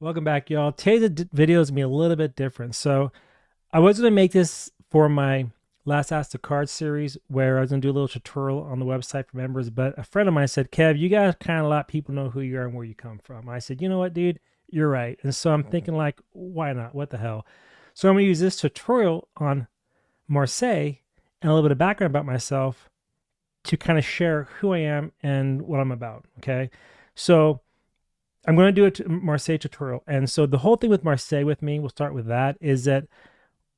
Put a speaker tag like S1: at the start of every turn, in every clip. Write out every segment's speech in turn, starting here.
S1: Welcome back, y'all. Today's video is going to be a little bit different. So I was going to make this for my Last Ask the Card series where I was going to do a little tutorial on the website for members, but a friend of mine said, Kev, you got to kind of let people know who you are and where you come from. I said, you know what, dude? You're right. And so I'm thinking like, why not? What the hell? So I'm going to use this tutorial on Marseille and a little bit of background about myself to kind of share who I am and what I'm about. Okay. So I'm going to do a Marseille tutorial. And so the whole thing with Marseille with me, we'll start with that, is that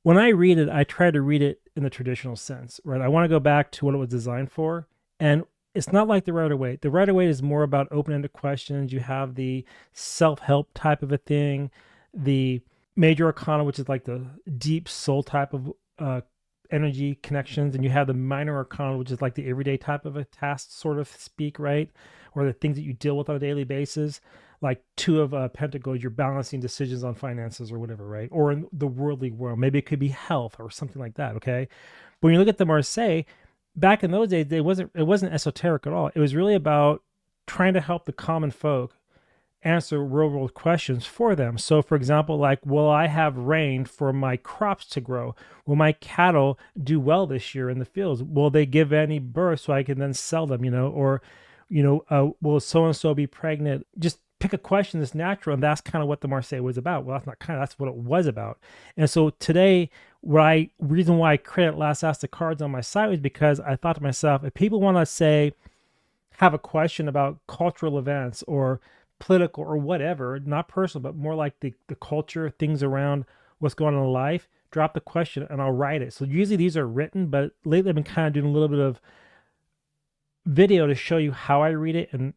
S1: when I read it, I try to read it in the traditional sense, right? I want to go back to what it was designed for. And it's not like the Rider-Waite. The Rider-Waite is more about open-ended questions. You have the self-help type of a thing, the major arcana, which is like the deep soul type of energy connections, and you have the minor arcana, which is like the everyday type of a task, sort of speak, right? Or the things that you deal with on a daily basis. Like two of pentacles, you're balancing decisions on finances or whatever, right? Or in the worldly world, maybe it could be health or something like that. Okay, but when you look at the Marseille, back in those days, it wasn't esoteric at all. It was really about trying to help the common folk answer real world questions for them. So, for example, like, will I have rain for my crops to grow? Will my cattle do well this year in the fields? Will they give any birth so I can then sell them? Or will so and so be pregnant? Just pick a question that's natural, and that's kind of what the Marseille was about. Well, that's what it was about. And so today, reason why I created Last Ask the Cards on my site was because I thought to myself, if people want to say have a question about cultural events or political or whatever, not personal, but more like the culture, things around what's going on in life, drop the question and I'll write it. So usually these are written, but lately I've been kind of doing a little bit of video to show you how I read it and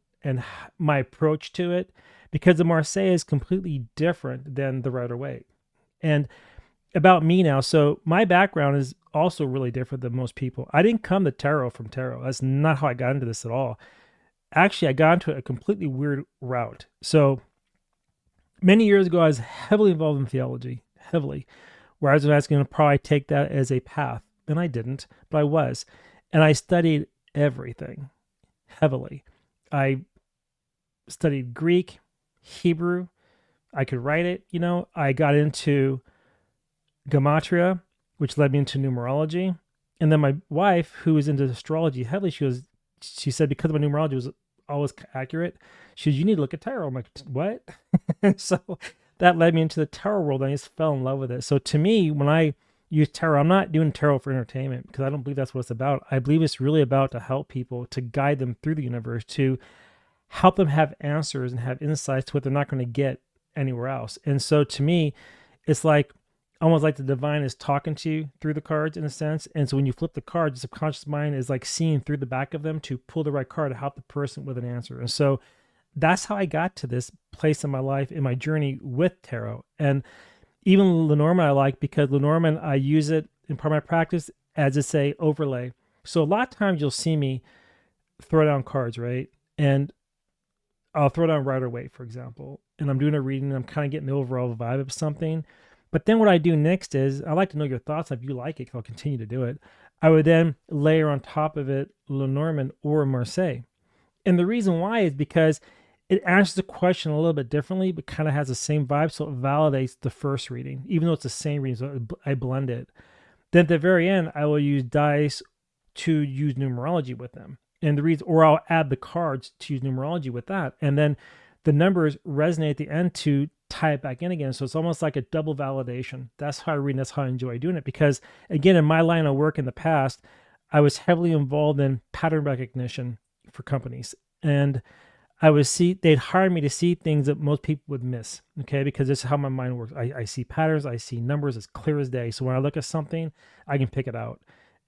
S1: my approach to it, because the Marseille is completely different than the Rider-Waite. And about me now, so my background is also really different than most people. I didn't come to tarot from tarot. That's not how I got into this at all. Actually, I got into a completely weird route. So many years ago, I was heavily involved in theology, heavily, where I was asking to probably take that as a path. And I didn't, but I was. And I studied everything heavily. I studied Greek, Hebrew. I could write it, I got into gematria, which led me into numerology. And then my wife, who was into astrology heavily, she said because my numerology was always accurate, she said, you need to look at tarot. I'm like, what? And so that led me into the tarot world. And I just fell in love with it. So to me, when I use tarot, I'm not doing tarot for entertainment, because I don't believe that's what it's about. I believe it's really about to help people, to guide them through the universe, to help them have answers and have insights to what they're not going to get anywhere else. And so to me, it's like almost like the divine is talking to you through the cards in a sense. And so when you flip the cards, the subconscious mind is like seeing through the back of them to pull the right card to help the person with an answer. And so that's how I got to this place in my life, in my journey with tarot. And even Lenormand I like, because Lenormand, I use it in part of my practice as it's a overlay. So a lot of times you'll see me throw down cards, right? And I'll throw down Rider-Waite, for example, and I'm doing a reading and I'm kind of getting the overall vibe of something. But then what I do next is, I like to know your thoughts. If you like it, I'll continue to do it. I would then layer on top of it Lenormand or Marseille. And the reason why is because it answers the question a little bit differently, but kind of has the same vibe. So it validates the first reading, even though it's the same reading. So I blend it. Then at the very end, I will use dice to use numerology with them. And the reason, or I'll add the cards to use numerology with that. And then the numbers resonate at the end to tie it back in again. So it's almost like a double validation. That's how I read, and that's how I enjoy doing it. Because again, in my line of work in the past, I was heavily involved in pattern recognition for companies. And they'd hire me to see things that most people would miss. Okay. Because this is how my mind works. I see patterns, I see numbers as clear as day. So when I look at something, I can pick it out.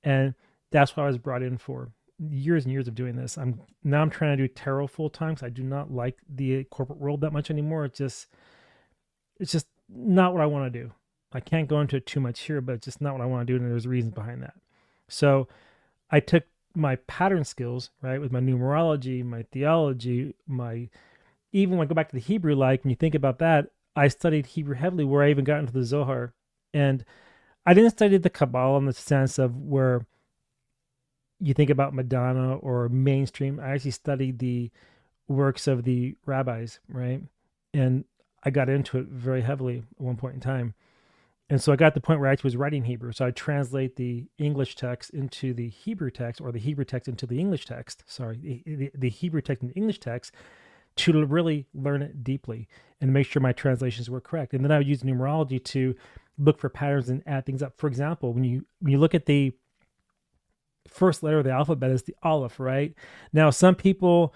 S1: And that's what I was brought in for. Years and years of doing this. I'm trying to do tarot full time, because I do not like the corporate world that much anymore. It's just not what I want to do. I can't go into it too much here, but it's just not what I want to do, and there's reasons behind that. So I took my pattern skills, right, with my numerology, my theology, even when I go back to the Hebrew, like when you think about that, I studied Hebrew heavily, where I even got into the Zohar. And I didn't study the Kabbalah in the sense of where you think about Madonna or mainstream. I actually studied the works of the rabbis, right? And I got into it very heavily at one point in time. And so I got to the point where I actually was writing Hebrew. So I translate the English text into the Hebrew text, or the Hebrew text into the English text. Sorry, the Hebrew text into the English text, to really learn it deeply and make sure my translations were correct. And then I would use numerology to look for patterns and add things up. For example, when you look at the first letter of the alphabet is the Aleph, right? Now, some people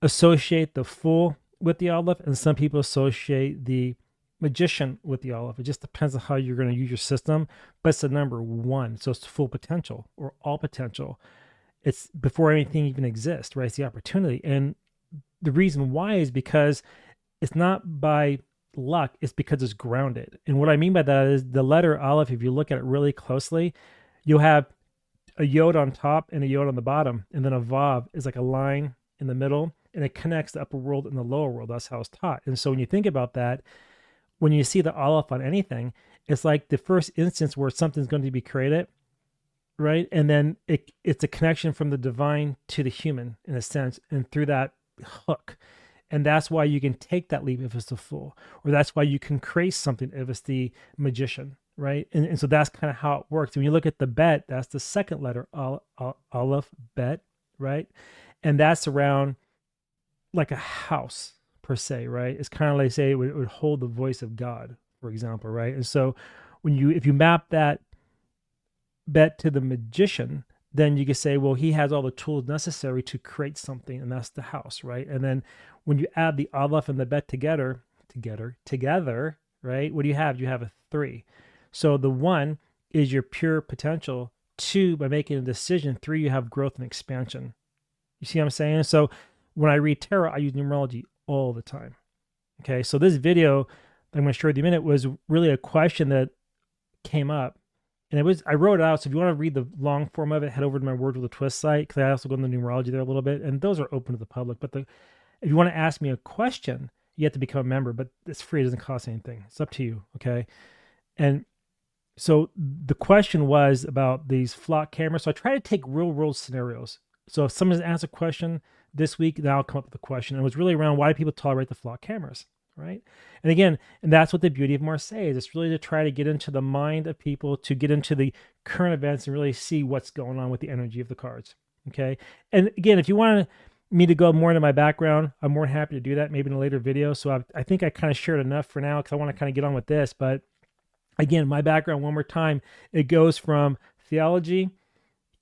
S1: associate the Fool with the Aleph, and some people associate the Magician with the Aleph. It just depends on how you're going to use your system, but it's the number one. So it's full potential or all potential. It's before anything even exists, right? It's the opportunity. And the reason why is because it's not by luck, it's because it's grounded. And what I mean by that is the letter Aleph, if you look at it really closely, you'll have a yod on top and a yod on the bottom, and then a vav is like a line in the middle, and it connects the upper world and the lower world. That's how it's taught. And so when you think about that, when you see the Aleph on anything, it's like the first instance where something's going to be created, right? And then it's a connection from the divine to the human in a sense, and through that hook. And that's why you can take that leap if it's the Fool, or that's why you can create something if it's the Magician, right? And so that's kind of how it works. When you look at the Bet, that's the second letter, Aleph, Bet, right? And that's around like a house per se, right? It's kind of like, say, it would hold the voice of God, for example, right? And so if you map that Bet to the Magician, then you can say, well, he has all the tools necessary to create something, and that's the house, right? And then when you add the Aleph and the Bet together, right? What do you have? You have a 3. So the 1 is your pure potential. 2, by making a decision. 3, you have growth and expansion. You see what I'm saying? So when I read tarot, I use numerology all the time. Okay, so this video I'm going to share with you in a minute was really a question that came up. And I wrote it out. So if you want to read the long form of it, head over to my Word with a Twist site, because I also go into numerology there a little bit. And those are open to the public. But if you want to ask me a question, you have to become a member. But it's free. It doesn't cost anything. It's up to you. Okay. And so the question was about these flock cameras. So I try to take real world scenarios. So if someone's asked a question this week, then I'll come up with a question. And it was really around, why do people tolerate the flock cameras, right? And again, and that's what the beauty of Marseille is. It's really to try to get into the mind of people, to get into the current events and really see what's going on with the energy of the cards, okay? And again, if you want me to go more into my background, I'm more than happy to do that, maybe in a later video. So I think I kind of shared enough for now, because I want to kind of get on with this. But again, my background, one more time, it goes from theology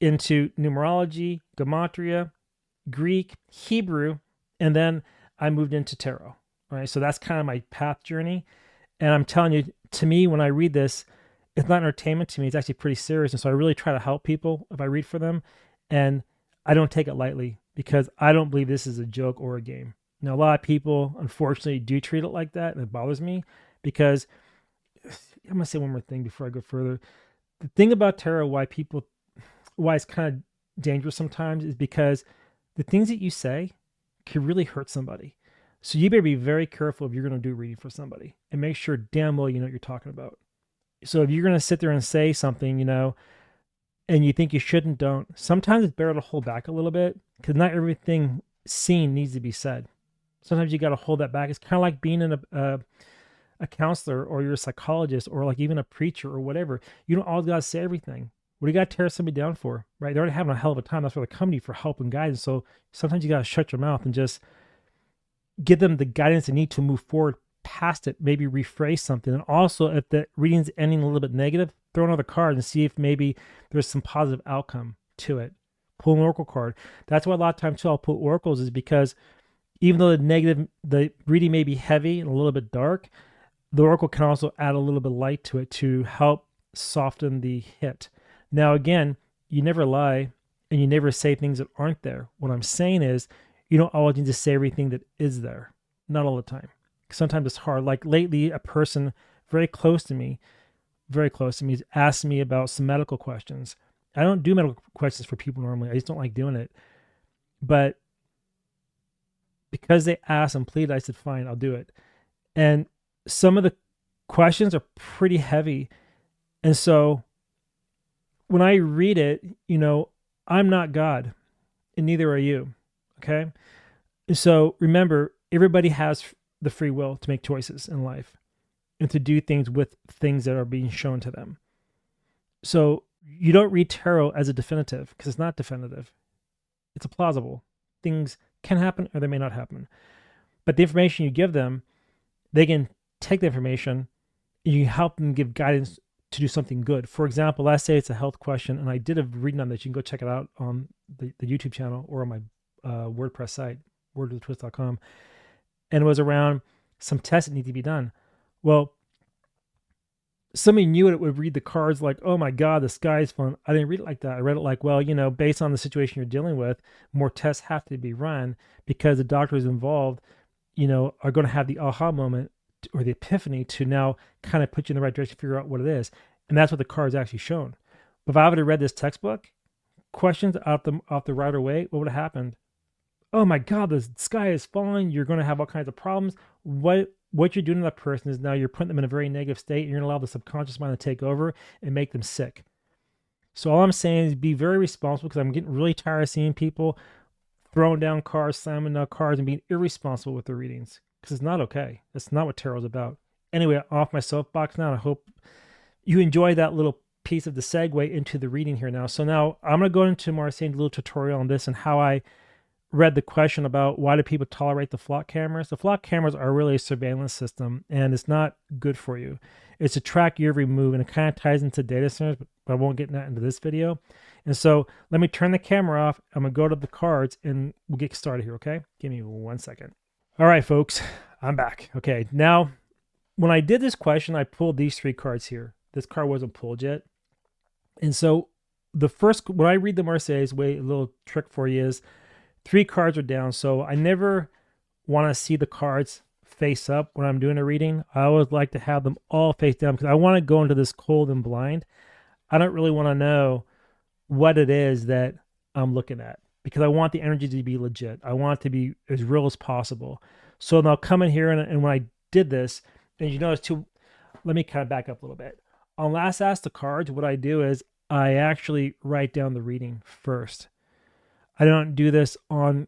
S1: into numerology, gematria, Greek, Hebrew, and then I moved into tarot, right? So that's kind of my path journey. And I'm telling you, to me, when I read this, it's not entertainment to me. It's actually pretty serious. And so I really try to help people if I read for them. And I don't take it lightly, because I don't believe this is a joke or a game. Now, a lot of people, unfortunately, do treat it like that, and it bothers me, because I'm going to say one more thing before I go further. The thing about tarot, why it's kind of dangerous sometimes, is because the things that you say can really hurt somebody. So you better be very careful if you're going to do a reading for somebody, and make sure damn well you know what you're talking about. So if you're going to sit there and say something, and you think you shouldn't, don't. Sometimes it's better to hold back a little bit, because not everything seen needs to be said. Sometimes you got to hold that back. It's kind of like being in a counselor, or you're a psychologist, or like even a preacher or whatever. You don't always got to say everything. What do you got to tear somebody down for, right? They're already having a hell of a time. That's where they're coming to you for help and guidance. So sometimes you got to shut your mouth and just give them the guidance they need to move forward past it, maybe rephrase something. And also, if the reading's ending a little bit negative, throw another card and see if maybe there's some positive outcome to it. Pull an oracle card. That's why a lot of times too, I'll pull oracles, is because even though the reading may be heavy and a little bit dark, the oracle can also add a little bit of light to it to help soften the hit. Now, again, you never lie, and you never say things that aren't there. What I'm saying is, you don't always need to say everything that is there. Not all the time. Sometimes it's hard. Like lately, a person very close to me has asked me about some medical questions. I don't do medical questions for people normally. I just don't like doing it. But because they asked and pleaded, I said, fine, I'll do it. And some of the questions are pretty heavy. And so when I read it, I'm not God, and neither are you. Okay. So remember, everybody has the free will to make choices in life and to do things with things that are being shown to them. So you don't read tarot as a definitive, because it's not definitive. It's a plausible. Things can happen or they may not happen. But the information you give them, they can take the information and you help them give guidance to do something good. For example, let's say it's a health question, and I did a reading on this. You can go check it out on the YouTube channel or on my WordPress site, wordwithatwist.com. And it was around some tests that need to be done. Well, somebody knew it would read the cards like, oh my God, the sky is falling. I didn't read it like that. I read it like, well, based on the situation you're dealing with, more tests have to be run because the doctors involved, are going to have the aha moment or the epiphany to now kind of put you in the right direction, figure out what it is. And that's what the card's actually shown. But if I would have read this textbook, questions off the right away, what would have happened? Oh my God, the sky is falling. You're going to have all kinds of problems. What you're doing to that person is now you're putting them in a very negative state, and you're going to allow the subconscious mind to take over and make them sick. So all I'm saying is be very responsible, because I'm getting really tired of seeing people throwing down cards, slamming down cards, and being irresponsible with their readings, because it's not okay. That's not what tarot is about. Anyway, off my soapbox now, and I hope you enjoyed that little piece of the segue into the reading here now. So now I'm going to go into Marseille's little tutorial on this and how I read the question about why do people tolerate the flock cameras. The flock cameras are really a surveillance system, and it's not good for you. It's to track your every move, and it kind of ties into data centers, but I won't get that into this video. And so let me turn the camera off. I'm going to go to the cards, and we'll get started here, okay? Give me 1 second. All right, folks, I'm back. Okay, now, when I did this question, I pulled these 3 cards here. This card wasn't pulled yet. And so the first, when I read the Marseillaise, a little trick for you is 3 cards are down. So I never want to see the cards face up when I'm doing a reading. I always like to have them all face down, because I want to go into this cold and blind. I don't really want to know what it is that I'm looking at, because I want the energy to be legit. I want it to be as real as possible. So now come in here, and when I did this, and you notice too, let me kind of back up a little bit. On Last Ask the Cards, what I do is I actually write down the reading first. I don't do this on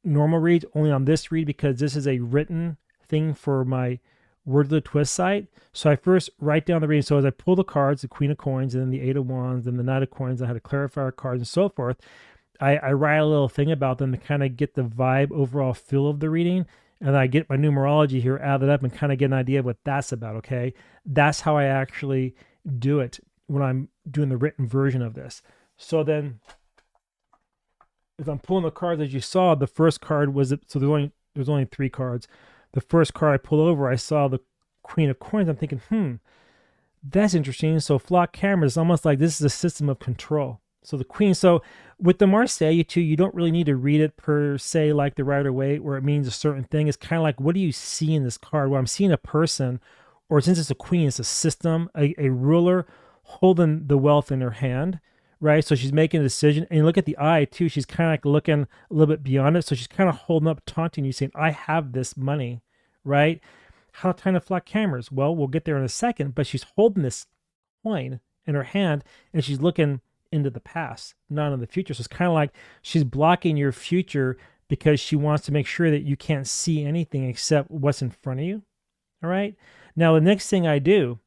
S1: normal reads, only on this read, because this is a written thing for my Word of the Twist site. So I first write down the reading. So as I pull the cards, the Queen of Coins, and then the 8 of Wands, and the Knight of Coins, I had a clarifier cards and so forth. I write a little thing about them to kind of get the vibe, overall feel of the reading. And I get my numerology here, add it up, and kind of get an idea of what that's about, okay? That's how I actually do it when I'm doing the written version of this. So then, if I'm pulling the cards, as you saw, the first card was, so there's only 3 cards. The first card I pulled over, I saw the Queen of Coins. I'm thinking, that's interesting. So flock cameras, almost like this is a system of control. So the Queen, so with the Marseille too, you don't really need to read it per se like the Rider-Waite, where it means a certain thing. It's kind of like, what do you see in this card? Well, I'm seeing a person, or since it's a queen, it's a system, a ruler holding the wealth in her hand, right? So she's making a decision. And you look at the eye too, she's kind of like looking a little bit beyond it. So she's kind of holding up, taunting you, saying, I have this money, right? How to flock cameras? Well, we'll get there in a second, but she's holding this coin in her hand, and she's looking into the past, not in the future. So it's kind of like she's blocking your future, because she wants to make sure that you can't see anything except what's in front of you. All right. Now, the next thing I do,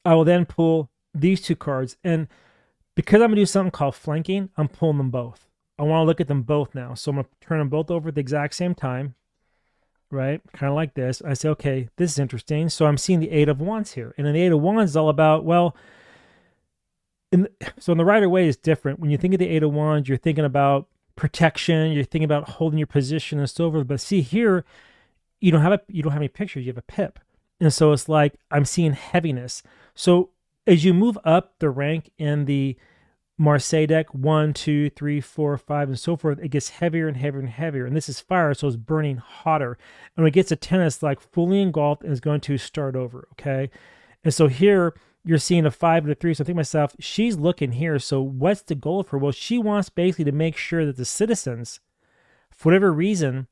S1: I will then pull these 2 cards. And because I'm going to do something called flanking, I'm pulling them both. I want to look at them both now. So I'm going to turn them both over at the exact same time, right? Kind of like this. I say, okay, this is interesting. So I'm seeing the 8 of Wands here. And then the 8 of Wands is all about, well, so in the Rider-Waite is different. When you think of the 8 of Wands, you're thinking about protection, you're thinking about holding your position and so forth. But see here, you don't have any pictures, you have a pip. And so it's like I'm seeing heaviness. So as you move up the rank in the Marseille deck, 1, 2, 3, 4, 5, and so forth, it gets heavier and heavier and heavier. And this is fire, so it's burning hotter. And when it gets to 10, it's like fully engulfed and is going to start over, okay? And so here, you're seeing a 5 and a 3. So I think to myself, she's looking here. So what's the goal of her? Well, she wants basically to make sure that the citizens, for whatever reason,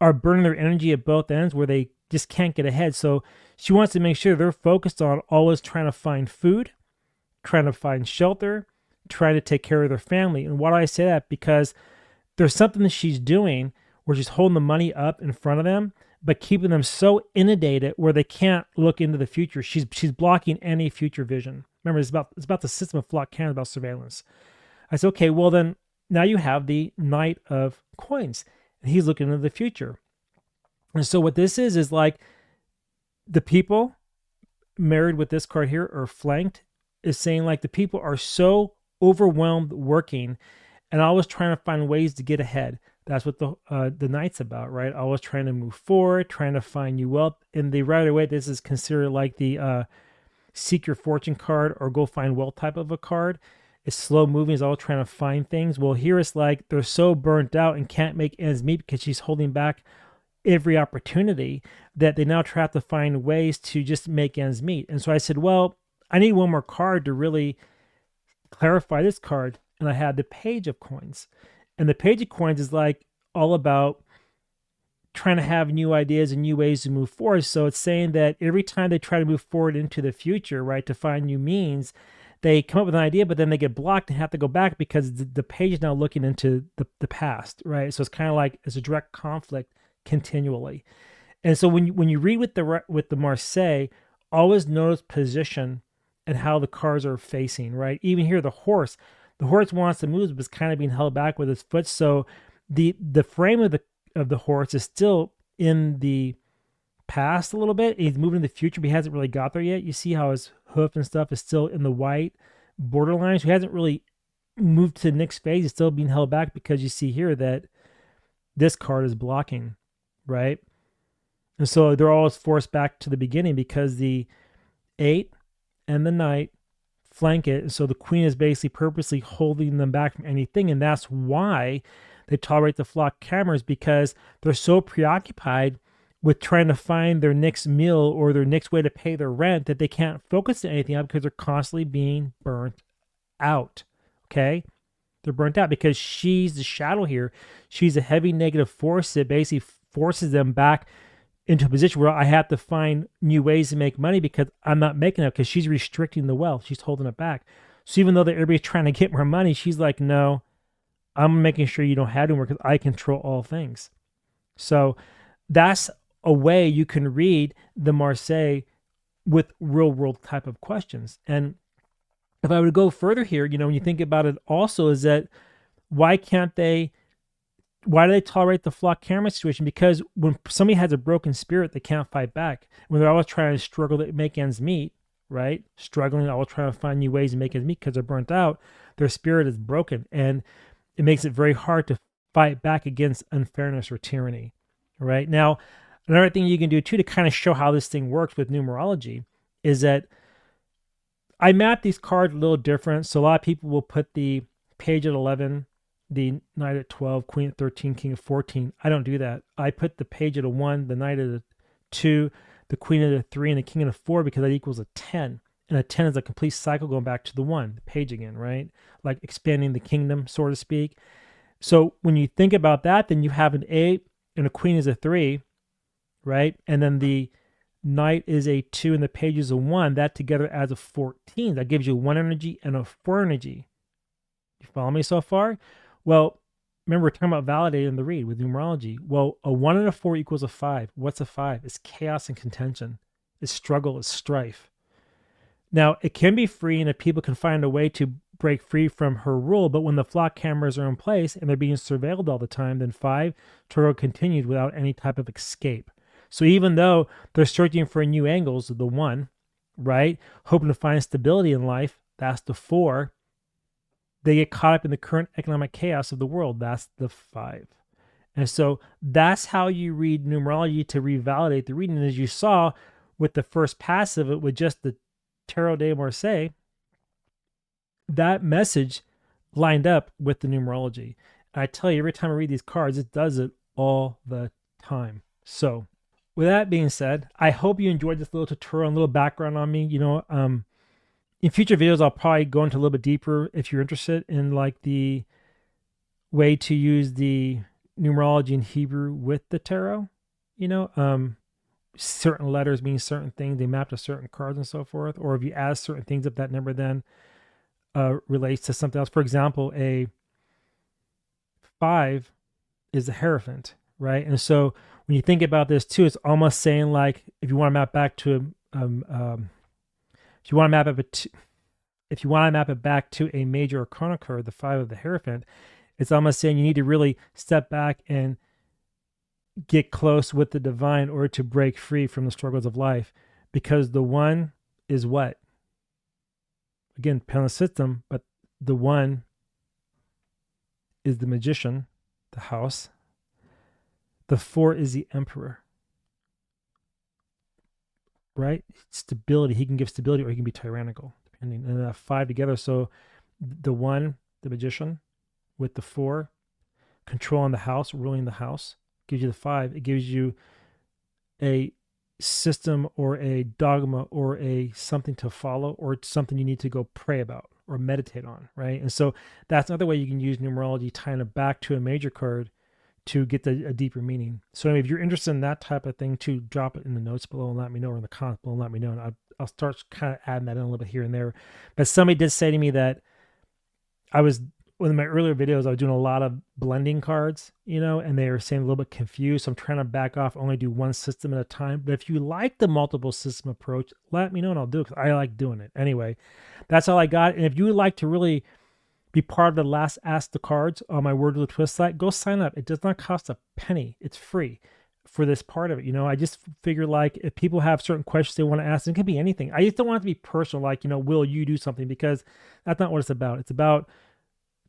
S1: are burning their energy at both ends where they just can't get ahead. So she wants to make sure they're focused on always trying to find food, trying to find shelter, trying to take care of their family. And why do I say that? Because there's something that she's doing where she's holding the money up in front of them, but keeping them so inundated where they can't look into the future. She's blocking any future vision. Remember, it's about the system of flock cameras, about surveillance. I said, okay, well then now you have the Knight of Coins, and he's looking into the future. And so what this is like the people married with this card here, or flanked, is saying like the people are so overwhelmed working and always trying to find ways to get ahead. That's what the Knight's about, right? Always trying to move forward, trying to find new wealth. And the right away, this is considered like the seek your fortune card or go find wealth type of a card. It's slow moving, is all trying to find things. Well, here it's like they're so burnt out and can't make ends meet because she's holding back every opportunity that they now try to find ways to just make ends meet. And so I said, well, I need one more card to really clarify this card. And I had the Page of Coins. And the Page of Coins is like all about trying to have new ideas and new ways to move forward. So it's saying that every time they try to move forward into the future, right, to find new means, they come up with an idea, but then they get blocked and have to go back because the page is now looking into the past, right? So it's kind of like it's a direct conflict continually. And so when you read with the Marseille, always notice position and how the cards are facing, right? Even here, the horse wants to move, but it's kind of being held back with his foot. So the frame of the horse is still in the past a little bit. He's moving in the future, but he hasn't really got there yet. You see how his hoof and stuff is still in the white borderline. So he hasn't really moved to the next phase. He's still being held back because you see here that this card is blocking, right? And so they're always forced back to the beginning because the 8 and the Knight flank it. And so the Queen is basically purposely holding them back from anything. And that's why they tolerate the flock cameras, because they're so preoccupied with trying to find their next meal or their next way to pay their rent that they can't focus on anything else because they're constantly being burnt out. Okay? They're burnt out because she's the shadow here. She's a heavy negative force that basically forces them back into a position where I have to find new ways to make money because I'm not making it, because she's restricting the wealth. She's holding it back. So even though everybody's trying to get more money, she's like, no, I'm making sure you don't have to work because I control all things. So that's a way you can read the Marseille with real world type of questions. And if I would go further here, when you think about it also, is that why do they tolerate the flock camera situation? Because when somebody has a broken spirit, they can't fight back. When they're always trying to struggle to make ends meet, right? Struggling, always trying to find new ways to make ends meet because they're burnt out, their spirit is broken. And it makes it very hard to fight back against unfairness or tyranny, right? Now, another thing you can do too to kind of show how this thing works with numerology is that I map these cards a little different. So a lot of people will put the Page at 11, the Knight at 12, Queen at 13, King at 14. I don't do that. I put the Page at a 1, the Knight at a 2, the Queen at a 3, and the King at a 4 because that equals a 10. And a 10 is a complete cycle going back to the 1, the Page again, right? Like expanding the kingdom, so to speak. So when you think about that, then you have an 8 and a Queen is a 3, right? And then the Knight is a 2 and the Page is a 1. That together adds a 14. That gives you 1 energy and a 4 energy. You follow me so far? Well, remember, we're talking about validating the read with numerology. Well, a 1 and a 4 equals a 5. What's a 5? It's chaos and contention. It's struggle. It's strife. Now, it can be free, and if people can find a way to break free from her rule, but when the flock cameras are in place and they're being surveilled all the time, then 5, Tarot continued without any type of escape. So even though they're searching for new angles, the 1, right, hoping to find stability in life, that's the 4. They get caught up in the current economic chaos of the world, that's the 5. And so that's how you read numerology to revalidate the reading. And as you saw with the first pass of it, with just the Tarot de Marseille, that message lined up with the numerology. And I tell you, every time I read these cards, it does it all the time. So with that being said, I hope you enjoyed this little tutorial and little background on me. In future videos, I'll probably go into a little bit deeper if you're interested in like the way to use the numerology in Hebrew with the tarot. Certain letters mean certain things. They map to certain cards and so forth. Or if you add certain things up, that number then relates to something else. For example, a 5 is a Hierophant, right? And so when you think about this too, it's almost saying like if you want to map back to if you want to map it to, if you want to map it back to a major arcana card, the five of the Hierophant, it's almost saying you need to really step back and get close with the divine or to break free from the struggles of life, because the one is what? Again, depending on the system, but the one is the magician, the house. The four is the emperor, right? Stability. He can give stability or he can be tyrannical, depending. And five together. So the one, the magician, with the four, controlling the house, ruling the house, gives you the five. It gives you a system or a dogma or a something to follow or something you need to go pray about or meditate on, right? And so that's another way you can use numerology, tying it back to a major card to get a deeper meaning. So if you're interested in that type of thing, to drop it in the notes below and let me know, or in the comments below and let me know, and I'll start kind of adding that in a little bit here and there. But somebody did say to me that I was, one of my earlier videos, I was doing a lot of blending cards, and they were saying a little bit confused. So I'm trying to back off, only do one system at a time. But if you like the multiple system approach, let me know and I'll do it, because I like doing it. Anyway, that's all I got. And if you would like to really be part of the last Ask the Cards on my Word of the Twist site, go sign up. It does not cost a penny. It's free for this part of it. I just figure like if people have certain questions they want to ask, it can be anything. I just don't want it to be personal, like, will you do something? Because that's not what it's about. It's about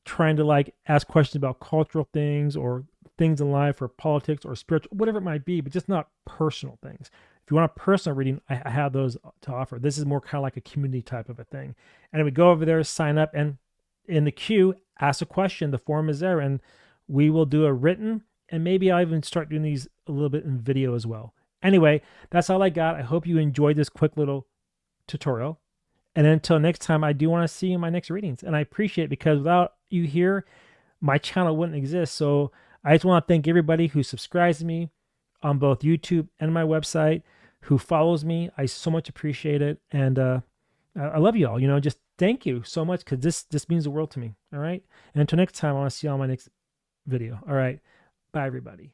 S1: trying to like ask questions about cultural things or things in life or politics or spiritual, whatever it might be, but just not personal things. If you want a personal reading, I have those to offer. This is more kind of like a community type of a thing. And we go over there, sign up, and in the queue, ask a question. The form is there, and we will do a written, and maybe I'll even start doing these a little bit in video as well. Anyway, that's all I got. I hope you enjoyed this quick little tutorial. And until next time, I do want to see you in my next readings. And I appreciate it, because without you here, my channel wouldn't exist. So I just want to thank everybody who subscribes to me on both YouTube and my website, who follows me. I so much appreciate it. And I love you all. Just thank you so much, because this means the world to me. All right. And until next time, I want to see you on my next video. All right. Bye, everybody.